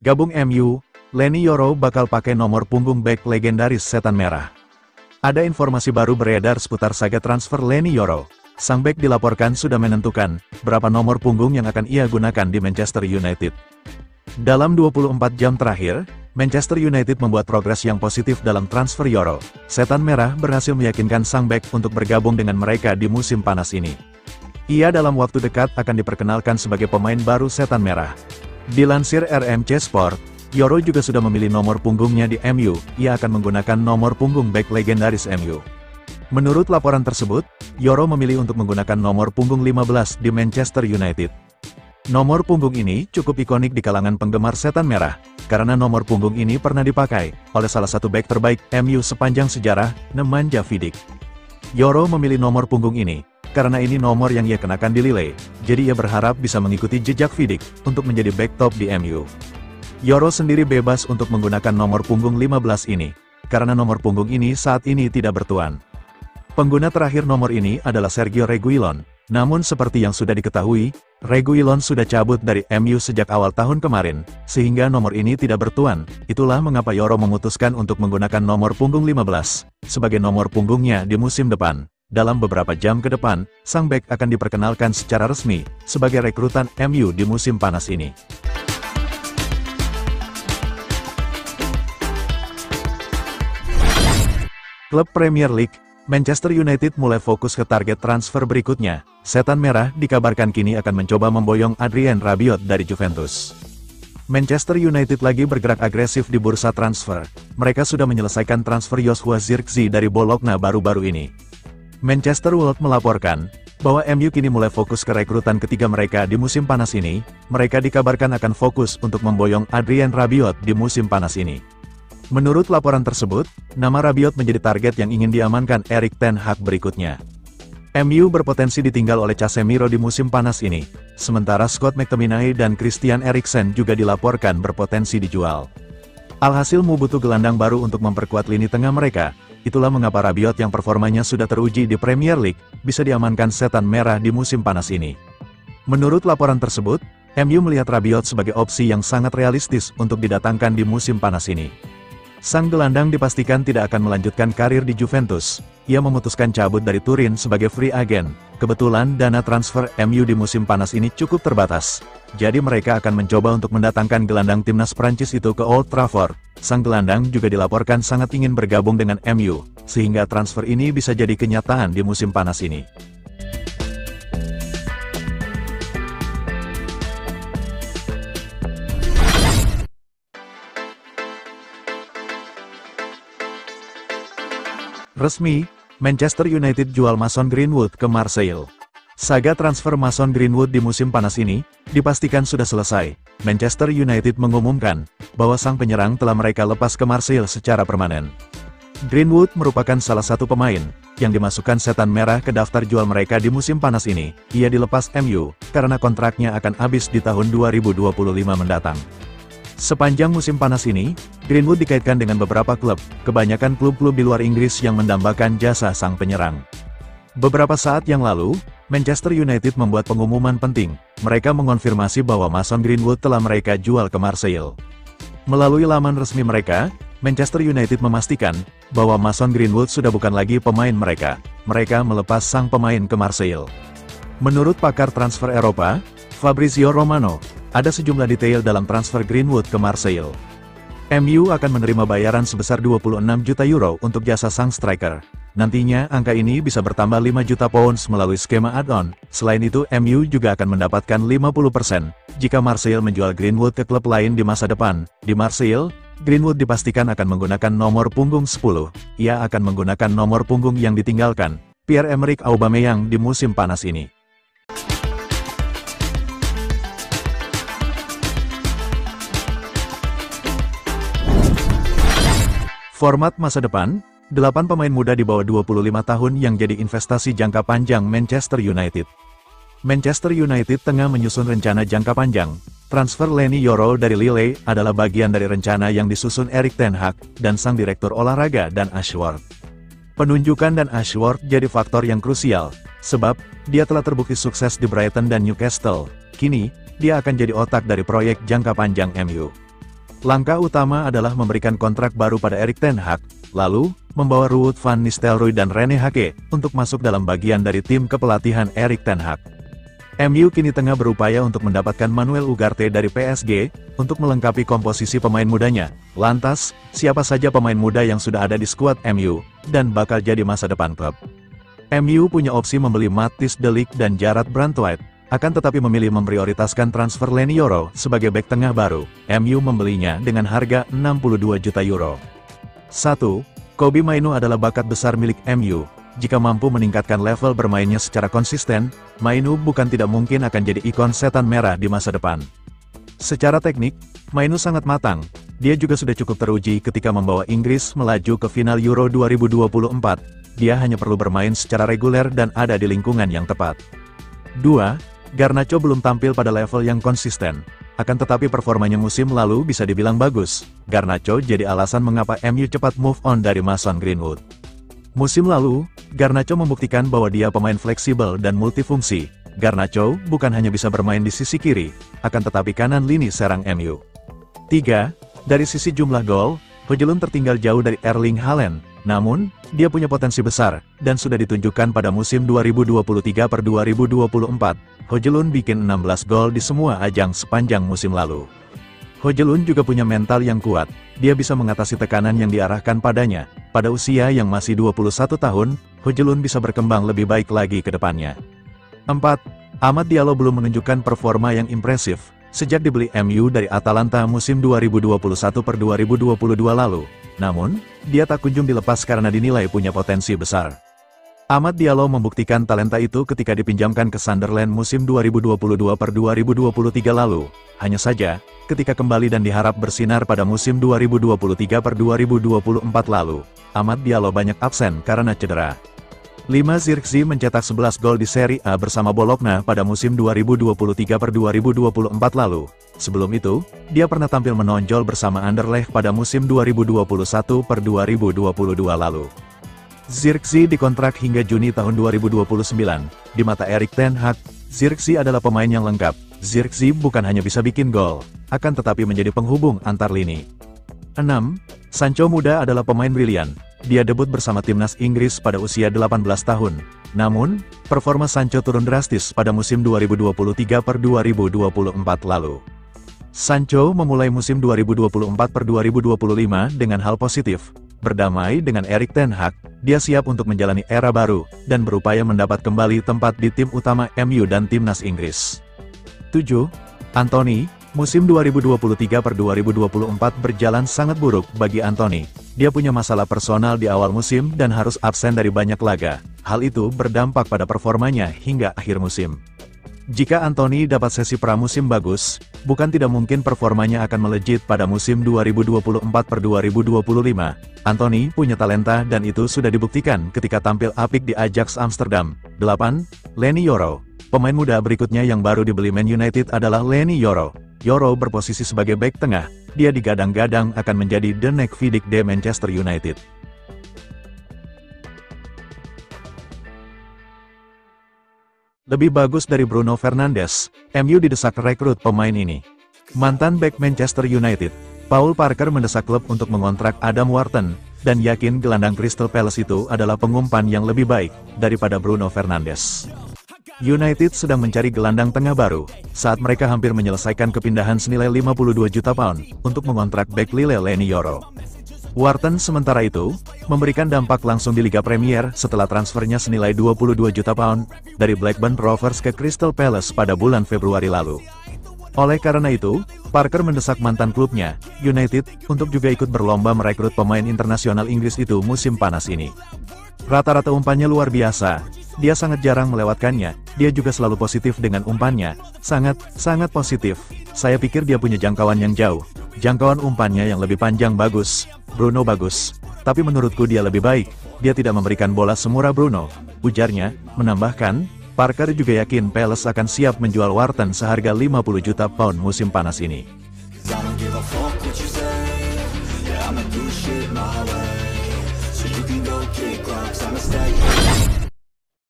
Gabung MU, Leny Yoro bakal pakai nomor punggung bek legendaris Setan Merah. Ada informasi baru beredar seputar saga transfer Leny Yoro. Sang bek dilaporkan sudah menentukan berapa nomor punggung yang akan ia gunakan di Manchester United. Dalam 24 jam terakhir, Manchester United membuat progres yang positif dalam transfer Yoro. Setan Merah berhasil meyakinkan sang bek untuk bergabung dengan mereka di musim panas ini. Ia dalam waktu dekat akan diperkenalkan sebagai pemain baru Setan Merah. Dilansir RMC Sport, Yoro juga sudah memilih nomor punggungnya di MU, ia akan menggunakan nomor punggung bek legendaris MU. Menurut laporan tersebut, Yoro memilih untuk menggunakan nomor punggung 15 di Manchester United. Nomor punggung ini cukup ikonik di kalangan penggemar Setan Merah, karena nomor punggung ini pernah dipakai oleh salah satu bek terbaik MU sepanjang sejarah, Nemanja Vidic. Yoro memilih nomor punggung ini karena ini nomor yang ia kenakan di Lille, jadi ia berharap bisa mengikuti jejak Vidic untuk menjadi bek top di MU. Yoro sendiri bebas untuk menggunakan nomor punggung 15 ini, karena nomor punggung ini saat ini tidak bertuan. Pengguna terakhir nomor ini adalah Sergio Reguilon, namun seperti yang sudah diketahui, Reguilon sudah cabut dari MU sejak awal tahun kemarin, sehingga nomor ini tidak bertuan. Itulah mengapa Yoro memutuskan untuk menggunakan nomor punggung 15 sebagai nomor punggungnya di musim depan. Dalam beberapa jam ke depan, sang bek akan diperkenalkan secara resmi sebagai rekrutan MU di musim panas ini. Klub Premier League, Manchester United mulai fokus ke target transfer berikutnya. Setan Merah dikabarkan kini akan mencoba memboyong Adrien Rabiot dari Juventus. Manchester United lagi bergerak agresif di bursa transfer. Mereka sudah menyelesaikan transfer Joshua Zirkzee dari Bologna baru-baru ini. Manchester World melaporkan bahwa MU kini mulai fokus ke rekrutan ketiga mereka di musim panas ini. Mereka dikabarkan akan fokus untuk memboyong Adrien Rabiot di musim panas ini. Menurut laporan tersebut, nama Rabiot menjadi target yang ingin diamankan Erik ten Hag berikutnya. MU berpotensi ditinggal oleh Casemiro di musim panas ini, sementara Scott McTominay dan Christian Eriksen juga dilaporkan berpotensi dijual. Alhasil MU butuh gelandang baru untuk memperkuat lini tengah mereka. Itulah mengapa Rabiot yang performanya sudah teruji di Premier League, bisa diamankan Setan Merah di musim panas ini. Menurut laporan tersebut, MU melihat Rabiot sebagai opsi yang sangat realistis untuk didatangkan di musim panas ini. Sang gelandang dipastikan tidak akan melanjutkan karir di Juventus. Ia memutuskan cabut dari Turin sebagai free agent. Kebetulan dana transfer MU di musim panas ini cukup terbatas. Jadi mereka akan mencoba untuk mendatangkan gelandang timnas Prancis itu ke Old Trafford. Sang gelandang juga dilaporkan sangat ingin bergabung dengan MU, sehingga transfer ini bisa jadi kenyataan di musim panas ini. Resmi, Manchester United jual Mason Greenwood ke Marseille. Saga transfer Mason Greenwood di musim panas ini, dipastikan sudah selesai. Manchester United mengumumkan bahwa sang penyerang telah mereka lepas ke Marseille secara permanen. Greenwood merupakan salah satu pemain yang dimasukkan Setan Merah ke daftar jual mereka di musim panas ini. Ia dilepas MU, karena kontraknya akan habis di tahun 2025 mendatang. Sepanjang musim panas ini, Greenwood dikaitkan dengan beberapa klub, kebanyakan klub-klub di luar Inggris yang mendambakan jasa sang penyerang. Beberapa saat yang lalu, Manchester United membuat pengumuman penting. Mereka mengonfirmasi bahwa Mason Greenwood telah mereka jual ke Marseille. Melalui laman resmi mereka, Manchester United memastikan bahwa Mason Greenwood sudah bukan lagi pemain mereka. Mereka melepas sang pemain ke Marseille. Menurut pakar transfer Eropa, Fabrizio Romano, ada sejumlah detail dalam transfer Greenwood ke Marseille. MU akan menerima bayaran sebesar 26 juta euro untuk jasa sang striker. Nantinya angka ini bisa bertambah 5 juta pounds melalui skema add-on. Selain itu MU juga akan mendapatkan 50% jika Marseille menjual Greenwood ke klub lain di masa depan. Di Marseille, Greenwood dipastikan akan menggunakan nomor punggung 10. Ia akan menggunakan nomor punggung yang ditinggalkan Pierre-Emerick Aubameyang di musim panas ini. Format masa depan, 8 pemain muda di bawah 25 tahun yang jadi investasi jangka panjang Manchester United. Manchester United tengah menyusun rencana jangka panjang. Transfer Leny Yoro dari Lille adalah bagian dari rencana yang disusun Erik ten Hag dan sang direktur olahraga Dan Ashworth. Penunjukan Dan Ashworth jadi faktor yang krusial, sebab dia telah terbukti sukses di Brighton dan Newcastle. Kini, dia akan jadi otak dari proyek jangka panjang MU. Langkah utama adalah memberikan kontrak baru pada Erik ten Hag, lalu, membawa Ruud van Nistelrooy dan Rene Hake untuk masuk dalam bagian dari tim kepelatihan Erik ten Hag. MU kini tengah berupaya untuk mendapatkan Manuel Ugarte dari PSG, untuk melengkapi komposisi pemain mudanya. Lantas, siapa saja pemain muda yang sudah ada di skuad MU, dan bakal jadi masa depan klub? MU punya opsi membeli Matthijs de Ligt dan Jarrad Branthwaite, akan tetapi memilih memprioritaskan transfer Leny Yoro sebagai bek tengah baru. MU membelinya dengan harga 62 juta euro. 1. Kobbie Mainoo adalah bakat besar milik MU. Jika mampu meningkatkan level bermainnya secara konsisten, Mainoo bukan tidak mungkin akan jadi ikon setan merah di masa depan. Secara teknik, Mainoo sangat matang. Dia juga sudah cukup teruji ketika membawa Inggris melaju ke final Euro 2024. Dia hanya perlu bermain secara reguler dan ada di lingkungan yang tepat. 2. Garnacho belum tampil pada level yang konsisten. Akan tetapi performanya musim lalu bisa dibilang bagus. Garnacho jadi alasan mengapa MU cepat move on dari Mason Greenwood. Musim lalu, Garnacho membuktikan bahwa dia pemain fleksibel dan multifungsi. Garnacho bukan hanya bisa bermain di sisi kiri, akan tetapi kanan lini serang MU. 3. Dari sisi jumlah gol, Højlund tertinggal jauh dari Erling Haaland. Namun, dia punya potensi besar, dan sudah ditunjukkan pada musim 2023-2024. Højlund bikin 16 gol di semua ajang sepanjang musim lalu. Højlund juga punya mental yang kuat, dia bisa mengatasi tekanan yang diarahkan padanya. Pada usia yang masih 21 tahun, Højlund bisa berkembang lebih baik lagi ke depannya. 4. Amad Diallo belum menunjukkan performa yang impresif, sejak dibeli MU dari Atalanta musim 2021-2022 lalu. Namun, dia tak kunjung dilepas karena dinilai punya potensi besar. Amad Diallo membuktikan talenta itu ketika dipinjamkan ke Sunderland musim 2022-2023 lalu. Hanya saja, ketika kembali dan diharap bersinar pada musim 2023-2024 lalu, Amad Diallo banyak absen karena cedera. 5. Zirkzee mencetak 11 gol di Serie A bersama Bologna pada musim 2023-2024 lalu. Sebelum itu, dia pernah tampil menonjol bersama Anderlecht pada musim 2021-2022 lalu. Zirkzee dikontrak hingga Juni tahun 2029. Di mata Erik ten Hag, Zirkzee adalah pemain yang lengkap. Zirkzee bukan hanya bisa bikin gol, akan tetapi menjadi penghubung antar lini. 6. Sancho muda adalah pemain brilian. Dia debut bersama timnas Inggris pada usia 18 tahun. Namun, performa Sancho turun drastis pada musim 2023-2024 lalu. Sancho memulai musim 2024-2025 dengan hal positif. Berdamai dengan Erik ten Hag, dia siap untuk menjalani era baru, dan berupaya mendapat kembali tempat di tim utama MU dan timnas Inggris. 7. Anthony, musim 2023-2024 berjalan sangat buruk bagi Anthony. Dia punya masalah personal di awal musim dan harus absen dari banyak laga. Hal itu berdampak pada performanya hingga akhir musim. Jika Anthony dapat sesi pramusim bagus, bukan tidak mungkin performanya akan melejit pada musim 2024-2025. Anthony punya talenta dan itu sudah dibuktikan ketika tampil apik di Ajax Amsterdam. 8. Leny Yoro. Pemain muda berikutnya yang baru dibeli Man United adalah Leny Yoro. Yoro berposisi sebagai bek tengah, dia digadang-gadang akan menjadi the next Vidic de Manchester United. Lebih bagus dari Bruno Fernandes, MU didesak rekrut pemain ini. Mantan bek Manchester United, Paul Parker mendesak klub untuk mengontrak Adam Wharton, dan yakin gelandang Crystal Palace itu adalah pengumpan yang lebih baik daripada Bruno Fernandes. United sedang mencari gelandang tengah baru, saat mereka hampir menyelesaikan kepindahan senilai 52 juta pound untuk mengontrak bek Lille Leny Yoro. Wharton sementara itu, memberikan dampak langsung di Liga Premier setelah transfernya senilai 22 juta pound dari Blackburn Rovers ke Crystal Palace pada bulan Februari lalu. Oleh karena itu, Parker mendesak mantan klubnya, United, untuk juga ikut berlomba merekrut pemain internasional Inggris itu musim panas ini. Rata-rata umpannya luar biasa, dia sangat jarang melewatkannya, dia juga selalu positif dengan umpannya, sangat positif. Saya pikir dia punya jangkauan yang jauh, jangkauan umpannya yang lebih panjang bagus. Bruno bagus, tapi menurutku dia lebih baik, dia tidak memberikan bola semurah Bruno, ujarnya, menambahkan, Parker juga yakin Palace akan siap menjual Wharton seharga 50 juta pound musim panas ini.